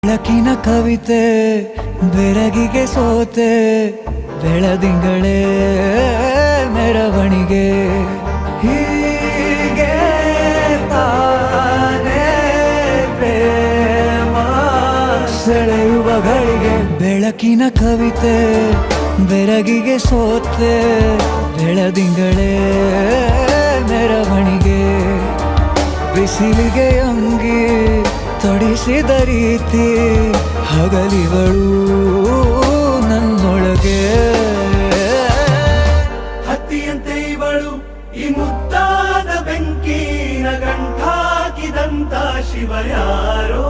ಬೆಳಕಿನ ಕವಿತೆ ಬೆರಗಿಗೆ ಸೋತೆ ಬೆಳದಿಂಗಳೇ ಮೆರವಣಿಗೆ ಹೀಗೆ ತಾನೇ ಪ್ರೇಮ ಸೆಳೆಯುವ ಗಳಿಗೆ ಬೆಳಕಿನ ಕವಿತೆ ಬೆರಗಿಗೆ ಸೋತೆ ಬೆಳದಿಂಗಳೇ ಮೆರವಣಿಗೆ ಬಿಸಿಲಿಗೆ ಅಂಗಿ ತೊಡಿಸಿದ ರೀತಿ ಹಗಲಿಗಳು ನನ್ನೊಳಗೆ ಹತ್ತಿಯಂತೆ ಇವಳು ಈ ಮುದ್ದಾದ ಬೆಂಕಿನ ಗಂಟಾಕಿದಂತ ಶಿವ ಯಾರೋ